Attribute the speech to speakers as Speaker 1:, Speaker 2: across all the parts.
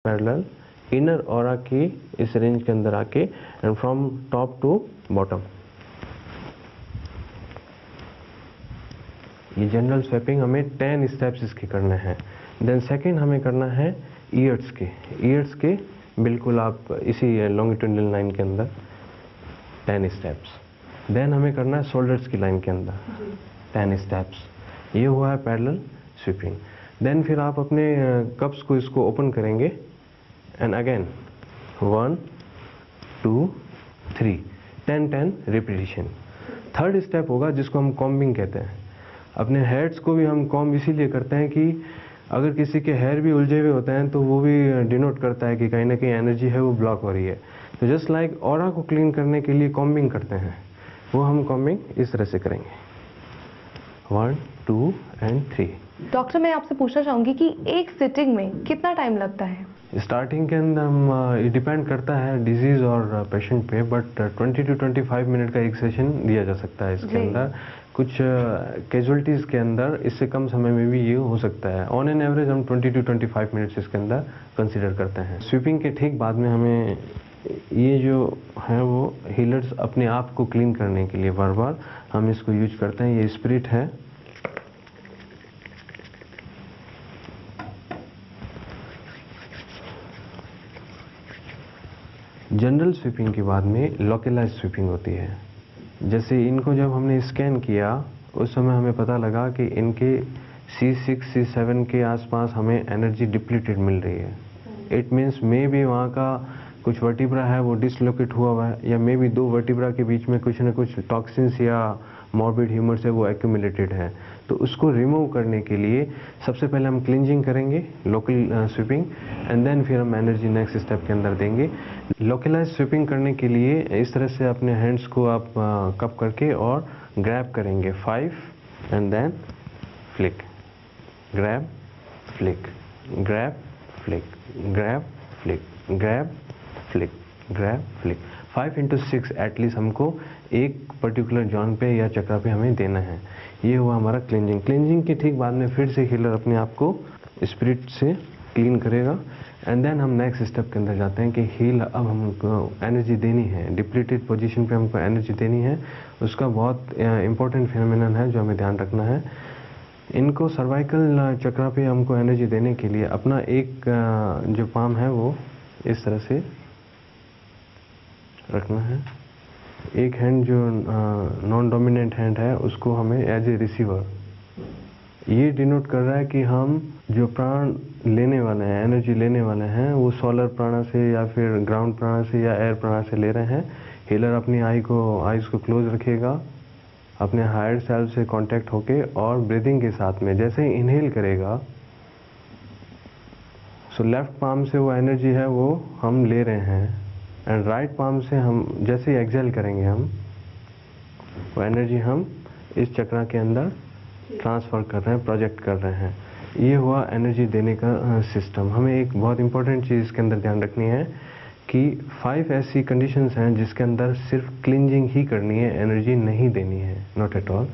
Speaker 1: Parallel inner aura की इस range के अंदर आके and from top to bottom. ये जनरल स्वेपिंग हमें 10 स्टेप्स इसके करने हैं। देन सेकंड हमें करना है ईयर्स के बिल्कुल आप इसी लॉन्गिट्यूडिनल लाइन के अंदर 10 स्टेप्स। देन हमें करना है शोल्डर्स की लाइन के अंदर 10 स्टेप्स। ये हुआ है पैरेलल स्वीपिंग। देन फिर आप अपने कप्स को इसको ओपन करेंगे and again 1 2 3 10 repetition. Third step होगा जिसको हम कॉम्बिंग कहते हैं। अपने हेयर्स को भी हम कॉम्ब इसीलिए करते हैं कि अगर किसी के हेयर भी उलझे हुए होते हैं तो वो भी डिनोट करता है कि कहीं ना कहीं एनर्जी है वो ब्लॉक हो रही है। तो जस्ट लाइक ऑरा को क्लीन करने के लिए कॉम्बिंग करते हैं, वो हम कॉम्बिंग इस तरह से करेंगे 1 2 एंड 3।
Speaker 2: डॉक्टर मैं आपसे पूछना चाहूंगी कि एक सिटिंग में कितना टाइम लगता है?
Speaker 1: स्टार्टिंग के अंदर हम डिपेंड करता है डिजीज और पेशेंट पे, बट 20 to 25 मिनट का एक सेशन दिया जा सकता है इसके अंदर। कुछ कैजुअलिटीज़ के अंदर इससे कम समय में भी ये हो सकता है। ऑन एन एवरेज हम 20 to 25 मिनट्स इसके अंदर कंसिडर करते हैं। स्वीपिंग के ठीक बाद में हमें ये जो है वो हीलर्स अपने आप को क्लीन करने के लिए बार बार हम इसको यूज करते हैं। ये स्पिरिट है, जनरल स्वीपिंग के बाद में लोकलाइज स्वीपिंग होती है। जैसे इनको जब हमने स्कैन किया उस समय हमें पता लगा कि इनके C6 C7 के आसपास हमें एनर्जी डिप्लीटेड मिल रही है। इट मीन्स मे भी वहाँ का कुछ वर्टिब्रा है वो डिसलोकेट हुआ है, या मे भी दो वर्टिब्रा के बीच में कुछ न कुछ टॉक्सिन्स या मॉर्बिड ह्यूमर्स है वो एक्यूमुलेटेड है। तो उसको रिमूव करने के लिए सबसे पहले हम क्लिंजिंग करेंगे लोकल स्वीपिंग एंड देन फिर हम एनर्जी नेक्स्ट स्टेप के अंदर देंगे। लोकलाइज स्वीपिंग करने के लिए इस तरह से अपने हैंड्स को आप कप करके और ग्रैब करेंगे 5 and then flick, grab flick, grab flick, grab flick, grab flick, grab flick 5 into 6 at least हमको एक पर्टिकुलर जॉन पे या चक्रा पे हमें देना है। ये हुआ हमारा क्लिंजिंग। क्लिंजिंग के ठीक बाद में फिर से हीलर अपने आप को स्पिरिट से क्लीन करेगा एंड देन हम नेक्स्ट स्टेप के अंदर जाते हैं कि हील अब हमको एनर्जी देनी है, डिप्लीटेड पोजीशन पे हमको एनर्जी देनी है। उसका बहुत इंपॉर्टेंट फिनोमेनन है जो हमें ध्यान रखना है। इनको सर्वाइकल चक्रा पे हमको एनर्जी देने के लिए अपना एक जो पाम है वो इस तरह से रखना है। एक हैंड जो नॉन डोमिनेंट हैंड है उसको हमें एज ए रिसीवर, ये डिनोट कर रहा है कि हम जो प्राण लेने वाले हैं, एनर्जी लेने वाले हैं, वो सोलर प्राणा से या फिर ग्राउंड प्राणा से या एयर प्राणा से ले रहे हैं। हीलर अपनी आईज को क्लोज रखेगा, अपने हायर सेल्फ से कांटेक्ट होके और ब्रीदिंग के साथ में जैसे ही इनहेल करेगा सो लेफ्ट पाम से वो एनर्जी है वो हम ले रहे हैं एंड राइट पाम से हम जैसे ही एक्सेल करेंगे हम वो एनर्जी हम इस चक्रा के अंदर ट्रांसफ़र कर रहे हैं, प्रोजेक्ट कर रहे हैं। ये हुआ एनर्जी देने का सिस्टम। हमें एक बहुत इंपॉर्टेंट चीज़ इसके अंदर ध्यान रखनी है कि 5 ऐसी कंडीशंस हैं जिसके अंदर सिर्फ क्लिंजिंग ही करनी है, एनर्जी नहीं देनी है, नॉट एट ऑल।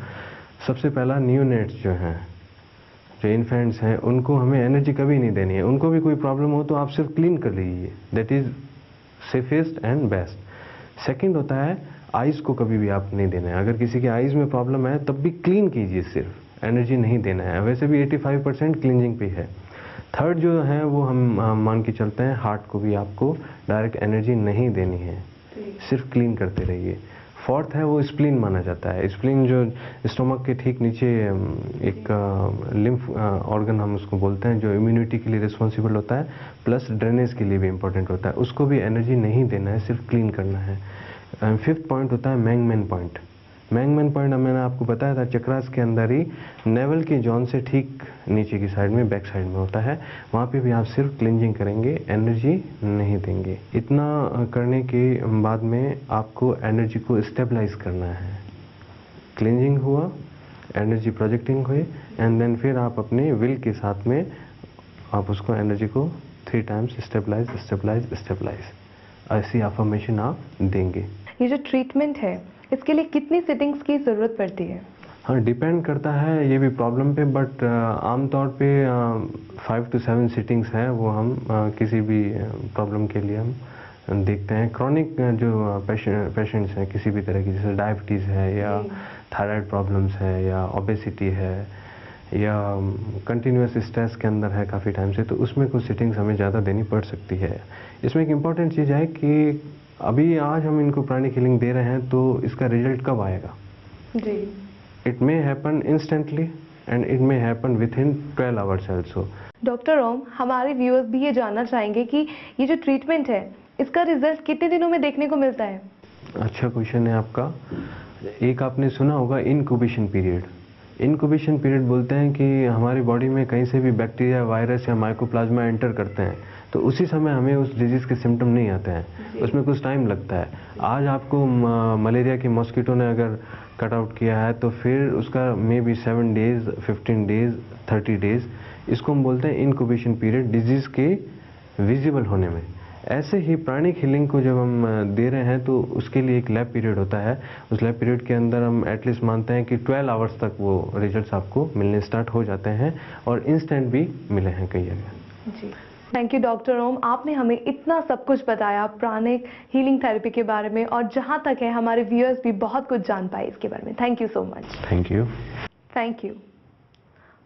Speaker 1: सबसे पहला न्यूनेट्स जो हैं, जो इन्फेंट्स हैं, उनको हमें एनर्जी कभी नहीं देनी है। उनको भी कोई प्रॉब्लम हो तो आप सिर्फ क्लीन कर लीजिए, that is safest and best. Second होता है आइज़ को कभी भी आप नहीं देना है। अगर किसी के आइज़ में प्रॉब्लम है तब भी क्लीन कीजिए, सिर्फ एनर्जी नहीं देना है। वैसे भी 85% क्लींजिंग पे है। थर्ड जो है वो हम मान के चलते हैं हार्ट को भी आपको डायरेक्ट एनर्जी नहीं देनी है, सिर्फ क्लीन करते रहिए। फोर्थ है वो स्प्लीन माना जाता है। स्प्लीन जो स्टोमक के ठीक नीचे एक लिम्फ ऑर्गन हम उसको बोलते हैं, जो इम्यूनिटी के लिए रिस्पॉन्सिबल होता है प्लस ड्रेनेज के लिए भी इम्पोर्टेंट होता है। उसको भी एनर्जी नहीं देना है, सिर्फ क्लीन करना है। फिफ्थ पॉइंट होता है मैंगमैन पॉइंट। मैंगमैन पॉइंट मैंने आपको बताया था चक्रास के अंदर ही नेवल के जॉन से ठीक नीचे की साइड में, बैक साइड में होता है। वहाँ पे भी आप सिर्फ क्लिंजिंग करेंगे, एनर्जी नहीं देंगे। इतना करने के बाद में आपको एनर्जी को स्टेबलाइज करना है। क्लिंजिंग हुआ, एनर्जी प्रोजेक्टिंग हुई एंड देन फिर आप अपने विल के साथ में आप उसको एनर्जी को 3 टाइम्स स्टेबलाइज स्टेबलाइज स्टेबलाइज ऐसी अफर्मेशन आप देंगे।
Speaker 2: ये जो ट्रीटमेंट है इसके लिए कितनी सिटिंग्स की ज़रूरत पड़ती है?
Speaker 1: हाँ, डिपेंड करता है ये भी प्रॉब्लम पे, बट आमतौर पे 5 to 7 सिटिंग्स हैं वो हम किसी भी प्रॉब्लम के लिए हम देखते हैं। क्रॉनिक जो पेशेंट्स हैं किसी भी तरह की, जैसे डायबिटीज़ है या थायराइड प्रॉब्लम्स है या ओबेसिटी है या कंटिन्यूस स्ट्रेस के अंदर है काफ़ी टाइम से, तो उसमें कुछ सिटिंग्स हमें ज़्यादा देनी पड़ सकती है। इसमें एक इम्पॉर्टेंट चीज़ है कि अभी आज हम इनको प्राणिक हीलिंग दे रहे हैं तो इसका रिजल्ट कब आएगा?
Speaker 2: जी।
Speaker 1: It may happen instantly and it may happen within 12 hours also.
Speaker 2: Doctor ओम, हमारे व्यूअर्स भी ये जानना चाहेंगे कि ये जो ट्रीटमेंट है इसका रिजल्ट कितने दिनों में देखने को मिलता है?
Speaker 1: अच्छा क्वेश्चन है आपका। एक आपने सुना होगा इनक्यूबेशन पीरियड। इनक्यूबेशन पीरियड बोलते हैं कि हमारी बॉडी में कहीं से भी बैक्टीरिया, वायरस या माइकोप्लाज्मा एंटर करते हैं तो उसी समय हमें उस डिजीज़ के सिम्टम नहीं आते हैं, उसमें कुछ टाइम लगता है। आज आपको मलेरिया की मॉस्किटो ने अगर कट आउट किया है तो फिर उसका may be 7 days, 15 days, 30 days, इसको हम बोलते हैं इनक्यूबेशन पीरियड डिजीज़ के विजिबल होने में। ऐसे ही प्राणिक हीलिंग को जब हम दे रहे हैं तो उसके लिए एक लैब पीरियड होता है। उस लैब पीरियड के अंदर हम एटलीस्ट मानते हैं कि 12 आवर्स तक वो रिजल्ट्स आपको मिलने स्टार्ट हो जाते हैं और इंस्टेंट भी मिले हैं कई जगह।
Speaker 2: जी, थैंक यू डॉक्टर ओम, आपने हमें इतना सब कुछ बताया प्राणिक हीलिंग थेरेपी के बारे में, और जहाँ तक है हमारे व्यूअर्स भी बहुत कुछ जान पाए इसके बारे में। Thank you so much.
Speaker 1: Thank you.
Speaker 2: Thank you.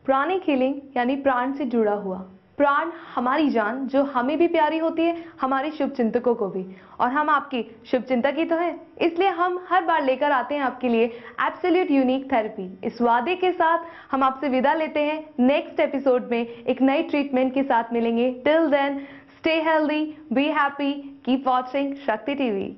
Speaker 2: Pranic healing यानी प्राण से जुड़ा हुआ। प्राण हमारी जान जो हमें भी प्यारी होती है, हमारे शुभ चिंतकों को भी, और हम आपकी शुभ चिंतक ही तो हैं, इसलिए हम हर बार लेकर आते हैं आपके लिए एब्सोल्यूट यूनिक थेरेपी। इस वादे के साथ हम आपसे विदा लेते हैं। नेक्स्ट एपिसोड में एक नई ट्रीटमेंट के साथ मिलेंगे। Till then stay healthy, be happy, keep watching Shakti TV.